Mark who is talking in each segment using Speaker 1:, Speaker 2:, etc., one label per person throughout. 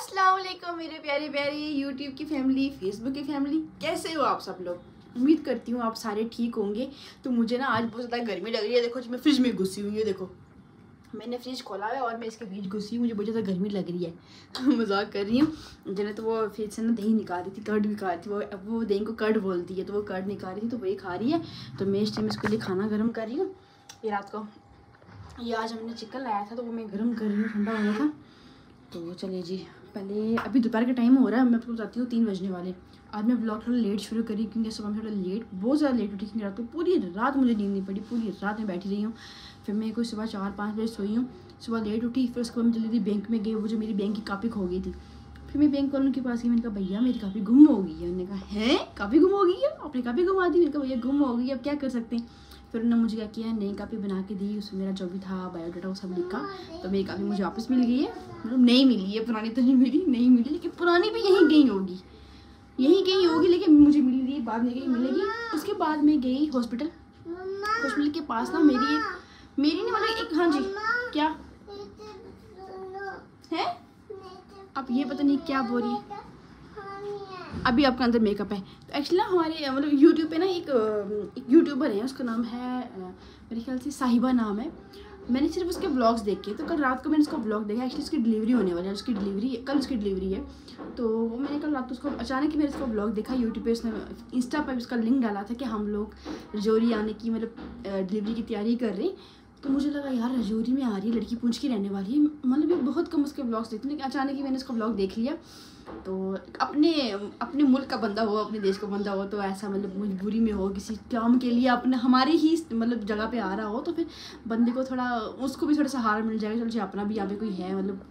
Speaker 1: अस्सलाम वालेकुम मेरे प्यारे प्यारे यूट्यूब की फैमिली, फेसबुक की फैमिली, कैसे हो आप सब लोग। उम्मीद करती हूँ आप सारे ठीक होंगे। तो मुझे ना आज बहुत ज़्यादा गर्मी लग रही है। देखो जी मैं फ्रिज में घुसी हुई हूँ। देखो मैंने फ्रिज खोला है और मैं इसके बीच घुसी हूँ। मुझे बहुत ज़्यादा गर्मी लग रही है। मजाक कर रही हूँ। जने तो वो फ्रिज से ना दही निकाल रही थी, कर्ड भी खा रही थी। वो दही को कर्ड बोलती है, तो वो कर्ड निकाल रही थी, तो वही खा रही है। तो मैं इस टाइम इसके लिए खाना गर्म कर रही हूँ। ये रात को ये आज हमने चिकन लाया था, तो वो मैं गर्म कर रही हूँ, ठंडा हो गया था। तो चलिए जी, पहले अभी दोपहर का टाइम हो रहा है, मैं आपको बताती हूँ 3 बजने वाले। आज मैं ब्लॉग थोड़ा लेट शुरू करी क्योंकि सुबह में थोड़ा लेट, बहुत ज़्यादा लेट उठी क्योंकि रात को पूरी रात मुझे नींद नहीं पड़ी। पूरी रात में बैठी रही हूँ। फिर मैं कोई सुबह 4-5 बजे सोई हूँ। सुबह लेट उठी, फिर उसके बाद मैं जल्दी बैंक में गई। वो जो मेरी बैंक की कापी खो गई थी, फिर मैं बैंक वालों के पास गई। मैंने कहा भैया मेरी कापी गुम हो गई है। उन्होंने कहा है कापी गुम हो गई है, अपनी कापी गुमा दी। मैंने कहा भैया गुम हो गई, अब क्या कर सकते हैं। फिर उन्होंने मुझे क्या किया, नई कापी बना के दी। उसमें मेरा जो भी था बायोडाटा वो सब लिखा। तो मेरी कापी मुझे वापस मिल गई है। मतलब नहीं मिली है, पुरानी तो नहीं मिली, नहीं मिली, लेकिन पुरानी भी यहीं गई होगी, यहीं गई होगी, लेकिन मुझे मिल रही है, बाद में गई मिलेगी। उसके बाद मैं गई हॉस्पिटल के पास ना मेरी नहीं मतलब एक, हाँ जी क्या है, अब ये पता नहीं क्या बोल रही है। अभी आपका अंदर मेकअप है। तो एक्चुअली ना हमारे मतलब यूट्यूब पे ना एक यूट्यूबर है, उसका नाम है मेरे ख्याल से साहिबा नाम है। मैंने सिर्फ उसके ब्लॉग्स देखे, तो कल रात को मैंने उसका ब्लॉग देखा। एक्चुअली उसकी डिलीवरी होने वाली है, उसकी डिलीवरी कल, उसकी डिलीवरी है। तो वो मैंने कल रात को उसको अचानक ही मैंने उसका ब्लॉग देखा यूट्यूब पे। उसने इंस्टा पर उसका लिंक डाला था कि हम लोग रजौरी आने की मतलब डिलीवरी की तैयारी कर रहे हैं। तो मुझे लगा यार रजौरी में आ रही है लड़की, पूंछ की रहने वाली है। मतलब मैं बहुत कम उसके ब्लॉग्स देखती हूँ, लेकिन अचानक ही मैंने उसका ब्लॉग देख लिया। तो अपने मुल्क का बंदा हो, अपने देश का बंदा हो, तो ऐसा मतलब मजबूरी में हो, किसी काम के लिए अपने हमारे ही मतलब जगह पे आ रहा हो, तो फिर बंदे को थोड़ा, उसको भी थोड़ा सहारा मिल जाएगा। चलो जी अपना भी यहाँ पे कोई है मतलब।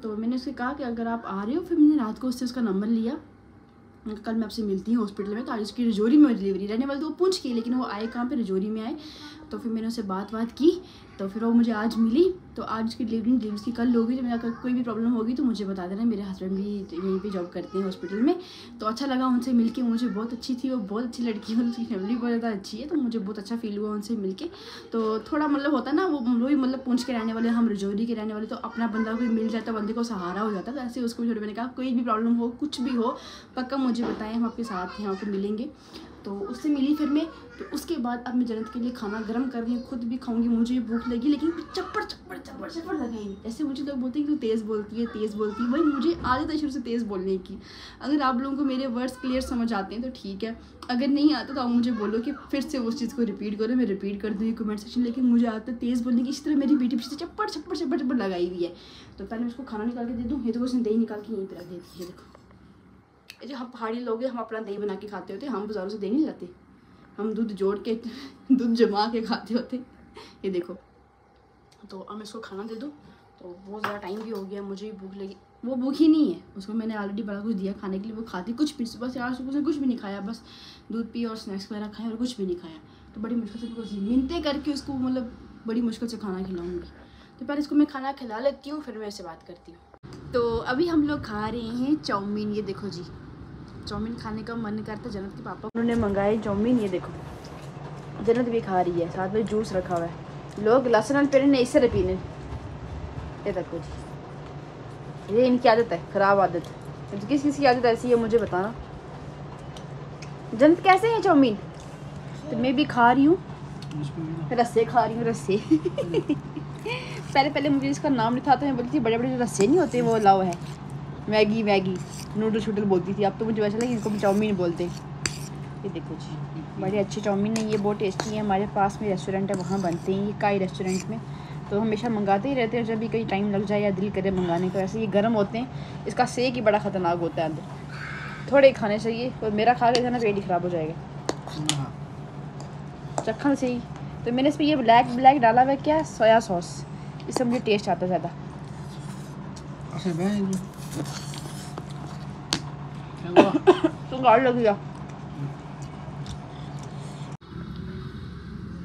Speaker 1: तो मैंने उससे कहा कि अगर आप आ रहे हो, फिर मैंने रात को उससे उसका नंबर लिया। कल मैं आपसे मिलती हूँ हॉस्पिटल में। तो आज उसकी रजौरी में डिलीवरी रहने वाली, तो वो पूंछ की, लेकिन वो आए कहाँ पे, रजौरी में आए। तो फिर मैंने उससे बात की, तो फिर वो मुझे आज मिली। तो आज उसकी डिलीवरी उसकी कल होगी। तो मेरा अगर कोई भी प्रॉब्लम होगी तो मुझे बता देना। मेरे हस्बैंड भी यहीं पे जॉब करते हैं हॉस्पिटल में। तो अच्छा लगा उनसे मिलके, मुझे बहुत अच्छी थी वो, बहुत अच्छी लड़की है, उसकी फैमिली बहुत ज़्यादा अच्छी है। तो मुझे बहुत अच्छा फील हुआ उनसे मिलके। तो थोड़ा मतलब होता है ना, वो भी मतलब पूंछ के रहने वाले, हम रजौरी के रहने वाले, तो अपना बंदा कोई मिल जाता, बंदे को सहारा हो जाता। तो ऐसे उसको भी मैंने कहा कोई भी प्रॉब्लम हो, कुछ भी हो, पक्का मुझे बताएं, हम आपके साथ हैं, आपको मिलेंगे। तो उससे मिली फिर मैं। तो उसके बाद अब मैं जन्नत के लिए खाना गर्म कर रही हूँ, खुद भी खाऊंगी। मुझे भूख लगी, लेकिन चप्पड़ लगाएंगे। ऐसे मुझे लोग बोलते हैं कि तू तेज़ बोलती है, तेज़ बोलती है। भाई मुझे आदत है शुरू से तेज़ बोलने की। अगर आप लोगों को मेरे वर्ड्स क्लियर समझ आते हैं तो ठीक है, अगर नहीं आता तो आप मुझे बोलो कि फिर से उस चीज़ को रिपीट करो, मैं रिपीट कर दूँगी कमेंट सेक्शन। लेकिन मुझे आदत है तेज़ बोलने की। इसी तरह मेरी बेटी पीछे चप्पड़ लगाई हुई है। तो पहले उसको खाना निकाल के दे दूँ। ये तो उसने दही निकाल के यहीं पर रख देती है। देखो जो हम पहाड़ी लोग हैं, हम अपना दही बना के खाते होते हैं, हम बाज़ारों से दही नहीं लाते, हम दूध जोड़ के दूध जमा के खाते होते। ये देखो, तो अब मैं इसको खाना दे दूँ। तो बहुत ज़्यादा टाइम भी हो गया, मुझे भी भूख लगी। वो भूख ही नहीं है, उसको मैंने ऑलरेडी बड़ा कुछ दिया खाने के लिए, वो खाती कुछ भी। सुबह से आज सुबह से कुछ भी नहीं खाया, बस दूध पिया और स्नैक्स वगैरह खाए और कुछ भी नहीं खाया। तो बड़ी मुश्किल से कुछ मिनते करके उसको मतलब बड़ी मुश्किल से खाना खिलाऊँगी। तो पहले इसको मैं खाना खिला लेती हूँ, फिर मैं इससे बात करती हूँ। तो अभी हम लोग खा रहे हैं चाउमीन। ये देखो जी, चाउमीन खाने का मन करता। जन्नत के पापा उन्होंने मंगाए चाउमीन। ये देखो जन्नत भी खा रही है, साथ में जूस रखा हुआ है। लोग लसन पे नहीं इससे पीने। ये देखो जी, ये इनकी आदत है, ख़राब आदत। तो किस किस की आदत ऐसी है मुझे बताना। जन्नत कैसे है चाउमीन? तो मैं भी खा रही हूँ, रस्से खा रही हूँ, रस्से। पहले मुझे इसका नाम नहीं था, तो मैं बोलती थी बड़े बड़े जो रस्से नहीं होते वो लाओ है, मैगी नूडल शूडल बोलती थी। अब तो मुझे वैसा लगा इनको भी चाउमीन बोलते। ये देखो जी, बड़ी अच्छी चाउमीन है ये, बहुत टेस्टी है। हमारे पास में रेस्टोरेंट है, वहाँ बनते हैं ये काई रेस्टोरेंट में। तो हमेशा मंगाते ही रहते हैं, जब भी कहीं टाइम लग जाए या दिल करे मंगाने को। ऐसे ये गर्म होते हैं, इसका सेक ही बड़ा ख़तरनाक होता है अंदर। थोड़े ही खाने चाहिए, और मेरा खा के ना पेट ही ख़राब हो जाएगा चखन से ही। तो मैंने इस पर ये ब्लैक डाला हुआ है, क्या सोया सॉस, इससे मुझे टेस्ट आता है ज़्यादा। तो गाड़ लग गया।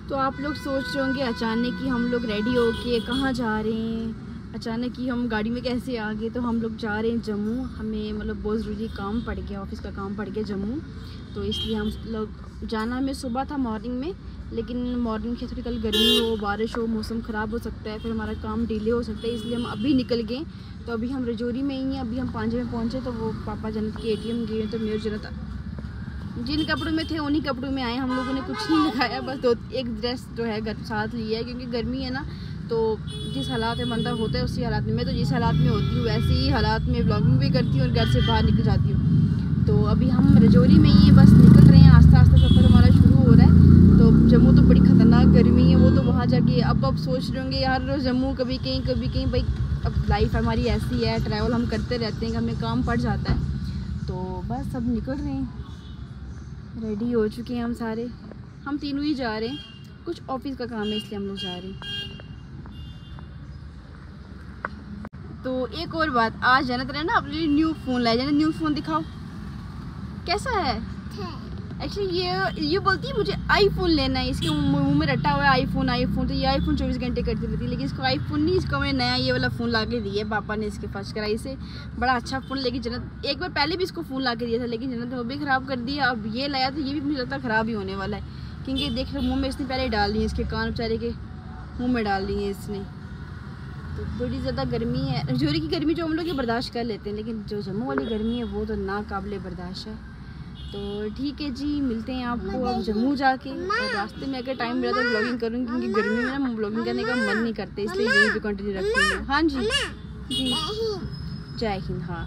Speaker 1: तो आप लोग सोच रहे होंगे अचानक कि हम लोग रेडी होके कहाँ जा रहे हैं, अचानक ही हम गाड़ी में कैसे आ गए। तो हम लोग जा रहे हैं जम्मू, हमें मतलब बहुत ज़रूरी काम पड़ गया, ऑफिस का काम पड़ गया जम्मू। तो इसलिए हम लोग जाना हमें सुबह था मॉर्निंग में, लेकिन मॉर्निंग से थोड़ी कल गर्मी हो, बारिश हो, मौसम ख़राब हो सकता है, फिर हमारा काम डिले हो सकता है, इसलिए हम अभी निकल गए। तो अभी हम रजौरी में ही हैं, अभी हम पांजे में पहुँचे। तो वो पापा जन्नत के ATM गए, तो मेरे जन्नत जिन कपड़ों में थे उन्हीं कपड़ों में आए। हम लोगों ने कुछ नहीं लगाया, बस एक ड्रेस जो है घर साथ लिया है, क्योंकि गर्मी है ना। तो जिस हालात में बंदा होता है उसी हालात में, मैं तो जिस हालात में होती हूँ वैसे ही हालात में व्लॉगिंग भी करती हूँ और घर से बाहर निकल जाती हूँ। तो अभी हम रजौरी में ही बस निकल रहे हैं, आस्ते आस्ते सफ़र हमारा शुरू हो रहा है। तो जम्मू तो बड़ी ख़तरनाक गर्मी है, वो तो वहाँ जाके अब सोच रहे होंगे यार जम्मू कभी कहीं भाई, अब लाइफ हमारी ऐसी है, ट्रैवल हम करते रहते हैं, हमें काम पड़ जाता है। तो बस अब निकल रहे हैं, रेडी हो चुके हैं हम सारे, हम तीनों ही जा रहे हैं, कुछ ऑफिस का काम है इसलिए हम लोग जा रहे हैं। तो एक और बात, आज जन्नत ने ना अपने लिए न्यू फ़ोन लाया। जन्नत न्यू फ़ोन दिखाओ कैसा है। एक्चुअली ये बोलती है मुझे आईफोन लेना है, इसके मुंह में रटा हुआ है आईफोन। तो ये आईफोन 24 घंटे करती रहती है, लेकिन इसको आईफोन नहीं, इसको मैंने नया ये वाला फ़ोन ला के दिया है पापा ने इसके फर्स्ट कराई से। बड़ा अच्छा फ़ोन, लेकिन जन्नत एक बार पहले भी इसको फ़ोन ला के दिया था, लेकिन जन्नत ने वो भी ख़राब कर दिया। अब ये लाया तो ये भी मुझे लगता है ख़राब ही होने वाला है, क्योंकि देख लो मुँह में इसने पहले डाल दी है, इसके कान बेचारे के मुँह में डाल दी है इसने। तो बड़ी ज़्यादा गर्मी है, रजौरी की गर्मी जो हम लोग ये बर्दाश्त कर लेते हैं, लेकिन जो जम्मू वाली गर्मी है वो तो नाकाबिले बर्दाश्त है। तो ठीक है जी, मिलते हैं आपको अब जम्मू जाके। और रास्ते में अगर टाइम मिला तो ब्लॉगिंग करूँगी, क्योंकि गर्मी में ना ब्लॉगिंग करने का मन नहीं करता, इसलिए यहीं पे कंटिन्यू रखती हूँ। हाँ जी जी, जय हिंद। हाँ।